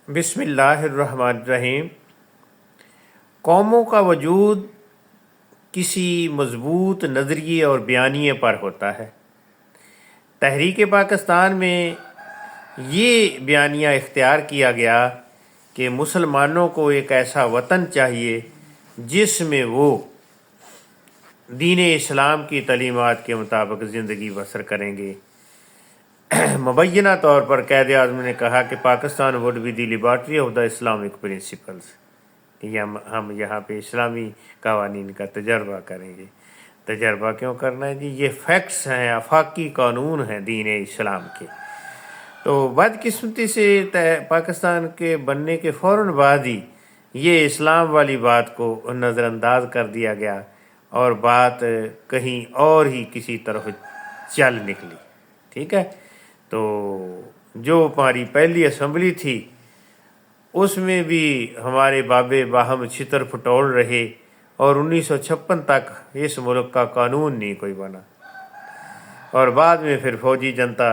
बिस्मिल्लाहिर्रहमानिर्रहीम। कौमों का वजूद किसी मज़बूत नज़रिए और बयानिए पर होता है। तहरीक पाकिस्तान में ये बयानिया इख्तियार किया गया कि मुसलमानों को एक ऐसा वतन चाहिए जिसमें वो दीन इस्लाम की तालीमात के मुताबिक ज़िंदगी बसर करेंगे। मुबैना तौर पर क़ायद आज़म ने कहा कि Pakistan would be the liberty of the Islamic principles, कि हम यहाँ पे इस्लामी कवानीन का तजर्बा करेंगे। तजर्बा क्यों करना है जी? ये फैक्ट्स हैं, आफाकी कानून हैं दीन इस्लाम के। तो बदकिस्मती से पाकिस्तान के बनने के फ़ौरन बाद ही ये इस्लाम वाली बात को नज़रअंदाज कर दिया गया और बात कहीं और ही किसी तरफ चल निकली। ठीक है, तो जो हमारी पहली असम्बली थी उसमें भी हमारे बाबे बाहम छितर फटोल रहे और 1956 तक इस मुल्क का कानून नहीं कोई बना। और बाद में फिर फौजी जनता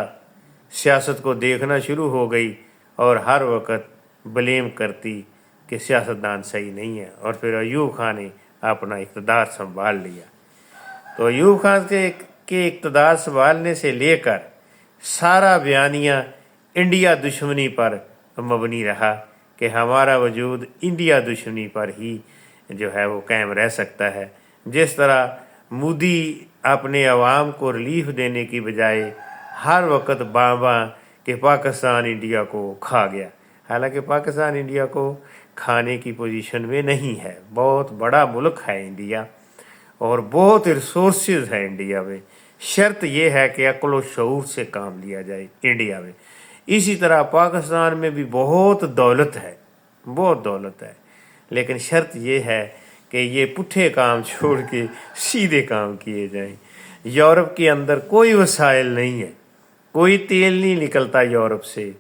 सियासत को देखना शुरू हो गई और हर वक्त ब्लेम करती कि सियासतदान सही नहीं है। और फिर अयूब खान ने अपना इक़्तिदार संभाल लिया। तो अयूब खान के इक़्तिदार संभालने से लेकर सारा बयानिया इंडिया दुश्मनी पर मबनी रहा कि हमारा वजूद इंडिया दुश्मनी पर ही जो है वो कायम रह सकता है। जिस तरह मोदी अपने अवाम को रिलीफ देने की बजाय हर वक्त बाबा कि पाकिस्तान इंडिया को खा गया, हालांकि पाकिस्तान इंडिया को खाने की पोजीशन में नहीं है। बहुत बड़ा मुल्क है इंडिया और बहुत रिसोर्सेज है इंडिया में। शर्त यह है कि अक्ल और शऊर से काम लिया जाए इंडिया में। इसी तरह पाकिस्तान में भी बहुत दौलत है, बहुत दौलत है, लेकिन शर्त यह है कि ये पुट्ठे काम छोड़ के सीधे काम किए जाएं। यूरोप के अंदर कोई वसाइल नहीं है, कोई तेल नहीं निकलता यूरोप से,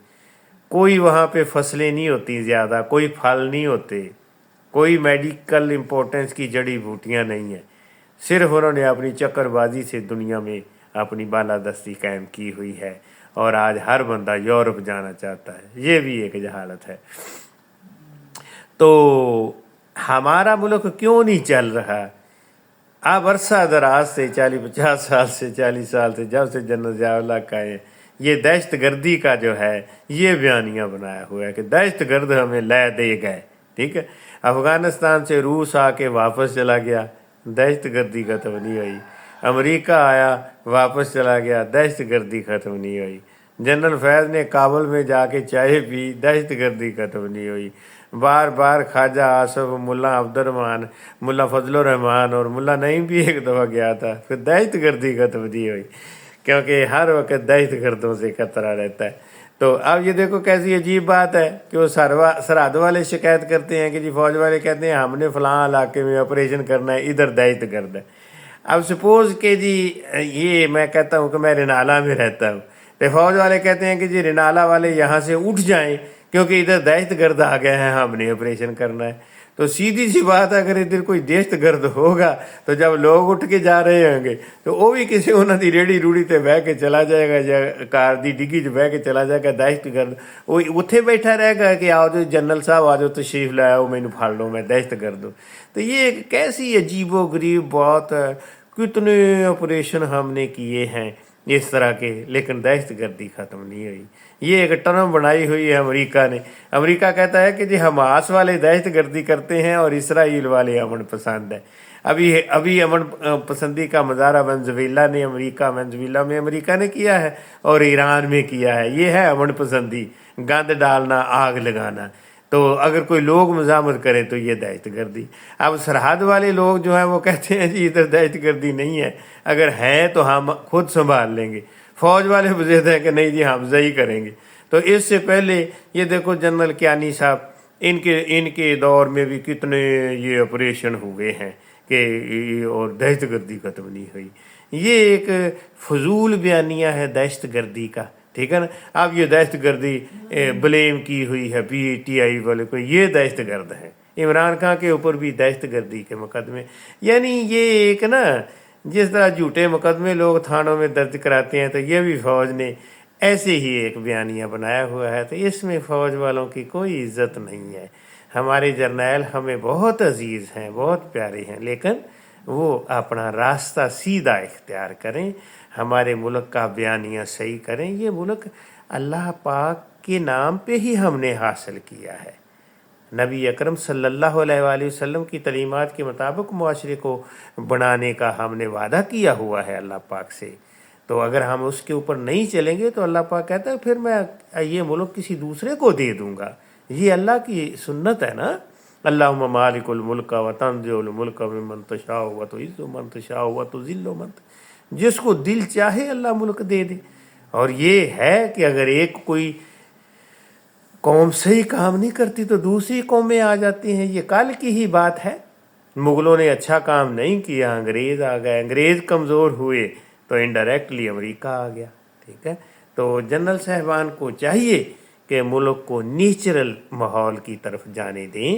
कोई वहाँ पे फसलें नहीं होती ज़्यादा, कोई फल नहीं होते, कोई मेडिकल इम्पोर्टेंस की जड़ी बूटियाँ नहीं है। सिर्फ उन्होंने अपनी चक्करबाजी से दुनिया में अपनी बालादस्ती कायम की हुई है और आज हर बंदा यूरोप जाना चाहता है। ये भी एक जहालत है। तो हमारा मुल्क क्यों नहीं चल रहा? अब अरसा दराज से 40-50 साल से 40 साल से जब से जनरल ज़िया का ये दहशत गर्दी का जो है ये बयानिया बनाया हुआ है कि दहशत गर्द हमें लै दे गए। ठीक है, अफ़गानिस्तान से रूस आके वापस चला गया, दहशत गर्दी ख़त्म नहीं हुई। अमेरिका आया वापस चला गया, दहशत गर्दी ख़त्म नहीं हुई। जनरल फैज़ ने काबुल में जाके चाय पी, दहशत गर्दी ख़त्म नहीं हुई। बार बार ख्वाजा आसफ, मुल्ला अब्दुर्रहमान, मुल्ला फजलुर रहमान और मुल्ला नईम भी एक दफ़ा गया था, फिर दहशत गर्दी ख़त्म नहीं हुई, क्योंकि हर वक्त दहशत गर्दों से खतरा रहता है। तो अब ये देखो कैसी अजीब बात है कि वो सरहद वाले शिकायत करते हैं कि जी फौज वाले कहते हैं हमने फ़लाँ इलाके में ऑपरेशन करना है, इधर दहशत गर्द है। अब सपोज़ कि जी ये मैं कहता हूँ कि मैं रिनाला में रहता हूँ, तो फौज वाले कहते हैं कि जी रिनाला वाले यहाँ से उठ जाएं क्योंकि इधर दहशत गर्द आ गए हैं, हमने ऑपरेशन करना है। तो सीधी सी बात है, अगर इधर कोई दहशत गर्द होगा तो जब लोग उठ के जा रहे होंगे तो वो भी किसी उन्होंने रेड़ी रूड़ी ते बह के चला जाएगा या कार दी डिग्गी च बह के चला जाएगा। दहशत गर्द वो उत्थे बैठा रहेगा कि आओ जो जनरल साहब आ जाओ तशरीफ लाओ, मैनू फाड़ लो, मैं दहशत गर्द हूँ। तो ये एक कैसी अजीबो गरीब बात है। कितने ऑपरेशन हमने किए हैं इस तरह के, लेकिन दहशत गर्दी ख़त्म नहीं हुई। ये एक टर्म बनाई हुई है अमेरिका ने। अमेरिका कहता है कि जी हमास वाले दहशत गर्दी करते हैं और इसराइल वाले अमन पसंद है। अभी अमन पसंदी का मुजाहरा वेनेज़ुएला में अमेरिका ने किया है और ईरान में किया है। ये है अमन पसंदी, गंद डालना, आग लगाना। तो अगर कोई लोग मज़ामत करें तो ये दहशत गर्दी। अब सरहद वाले लोग जो हैं वो कहते हैं जी इधर दहशत गर्दी नहीं है, अगर है तो हम खुद संभाल लेंगे। फौज वाले बज़िद हैं कि नहीं जी हम सही करेंगे। तो इससे पहले ये देखो जनरल कियानी साहब, इनके दौर में भी कितने ये ऑपरेशन हुए हैं कि और दहशत गर्दी ख़त्म नहीं हुई। ये एक फजूल बयानिया है दहशत गर्दी का। ठीक है ना। अब ये दहशत गर्दी ब्लेम की हुई है PTI वाले को, ये दहशत गर्द है। इमरान खान के ऊपर भी दहशत गर्दी के मुकदमे, यानी ये एक ना जिस तरह झूठे मुकदमे लोग थानों में दर्ज कराते हैं, तो ये भी फ़ौज ने ایسے ہی ایک بیانیہ بنایا ہوا ہے، تو اس میں فوج والوں کی کوئی عزت نہیں ہے۔ ہمارے جرنیل ہمیں بہت عزیز ہیں، بہت پیارے ہیں، لیکن وہ اپنا راستہ سیدھا اختیار کریں، ہمارے ملک کا بیانیہ صحیح کریں۔ یہ ملک اللہ پاک کے نام پہ ہی ہم نے حاصل کیا ہے۔ نبی اکرم صلی اللہ علیہ وآلہ وسلم کی تعلیمات کے مطابق معاشرے کو بنانے کا ہم نے وعدہ کیا ہوا ہے اللہ پاک سے، تو اگر ہم اس کے اوپر نہیں چلیں گے تو اللہ پاک کہتا ہے پھر میں یہ ملک کسی دوسرے کو دے دوں گا۔ یہ اللہ کی سنت ہے نا، اللہم مالک الملک و تنزع الملک ممن تشاء و تعز من تشاء و تذل من تشاء، جس کو دل چاہے اللہ ملک دے دے۔ اور یہ ہے کہ اگر ایک کوئی قوم صحیح کام نہیں کرتی تو دوسری قومیں آ جاتی ہیں۔ یہ کل کی ہی بات ہے، مغلوں نے اچھا کام نہیں کیا، انگریز آ گئے، انگریز کمزور ہوئے تو انڈائریکٹلی امریکہ آ گیا، ٹھیک ہے۔ تو جنرل صاحبان کو چاہیے کہ ملک کو نیچرل ماحول کی طرف جانے دیں،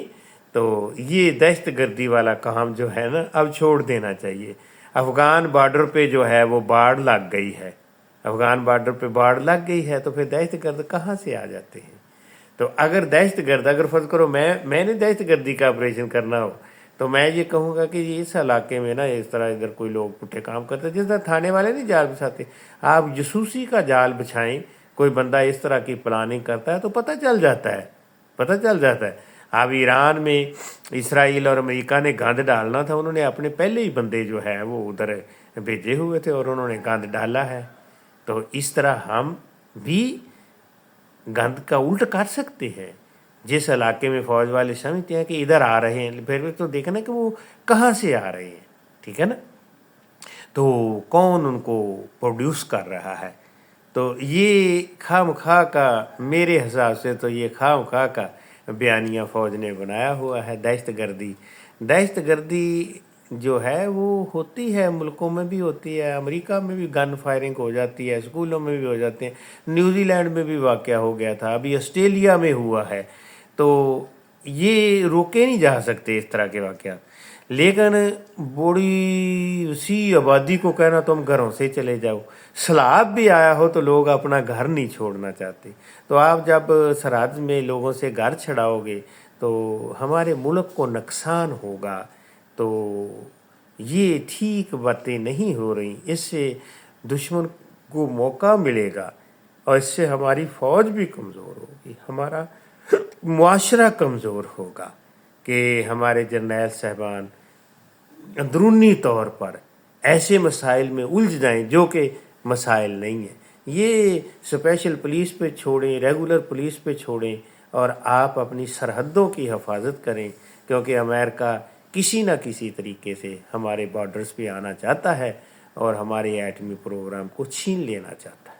تو یہ دہشت گردی والا کام جو ہے نا اب چھوڑ دینا چاہیے۔ افغان بارڈر پہ جو ہے وہ باڑ لگ گئی ہے، افغان بارڈر پہ باڑ لگ گئی ہے، تو پھر دہشت گرد کہاں سے آ جاتے ہیں؟ تو اگر دہشت گرد، اگر فرض کرو میں نے دہشت گردی کا آپریشن کرنا ہو تو میں یہ کہوں گا کہ اس علاقے میں نا اس طرح اگر کوئی لوگ پٹھے کام کرتے، جس طرح تھانے والے نہیں جال بچھاتے، آپ جاسوسی کا جال بچھائیں، کوئی بندہ اس طرح کی پلاننگ کرتا ہے تو پتہ چل جاتا ہے، پتہ چل جاتا ہے۔ اب ایران میں اسرائیل اور امریکہ نے گند ڈالنا تھا، انہوں نے اپنے پہلے ہی بندے جو ہے وہ ادھر بھیجے ہوئے تھے اور انہوں نے گند ڈالا ہے۔ تو اس طرح ہم بھی گند کا الٹ کر سکتے ہیں۔ جس علاقے میں فوج والے سمجھتے ہیں کہ ادھر آ رہے ہیں، پھر تو دیکھنا کہ وہ کہاں سے آ رہے ہیں، ٹھیک ہے نا، تو کون ان کو پروڈیوس کر رہا ہے۔ تو یہ خواہ مخواہ کا، میرے حساب سے تو یہ خواہ مخواہ کا بیانیہ فوج نے بنایا ہوا ہے۔ دہشت گردی جو ہے وہ ہوتی ہے، ملکوں میں بھی ہوتی ہے، امریکہ میں بھی گن فائرنگ ہو جاتی ہے، اسکولوں میں بھی ہو جاتے ہیں، نیوزی لینڈ میں بھی واقعہ ہو گیا تھا، ابھی آسٹریلیا میں ہوا ہے۔ تو یہ روکے نہیں جا سکتے اس طرح کے واقعات، لیکن بڑی وسیع آبادی کو کہنا تم گھروں سے چلے جاؤ، سیلاب بھی آیا ہو تو لوگ اپنا گھر نہیں چھوڑنا چاہتے۔ تو آپ جب سرحد میں لوگوں سے گھر چھڑاؤ گے تو ہمارے ملک کو نقصان ہوگا۔ تو یہ ٹھیک باتیں نہیں ہو رہی، اس سے دشمن کو موقع ملے گا اور اس سے ہماری فوج بھی کمزور ہوگی، ہمارا معاشرہ کمزور ہوگا کہ ہمارے جرنیل صاحبان اندرونی طور پر ایسے مسائل میں الجھ جائیں جو کہ مسائل نہیں ہیں۔ یہ اسپیشل پولیس پہ چھوڑیں، ریگولر پولیس پہ چھوڑیں اور آپ اپنی سرحدوں کی حفاظت کریں، کیونکہ امریکہ کسی نہ کسی طریقے سے ہمارے بارڈرز پہ آنا چاہتا ہے اور ہمارے ایٹمی پروگرام کو چھین لینا چاہتا ہے۔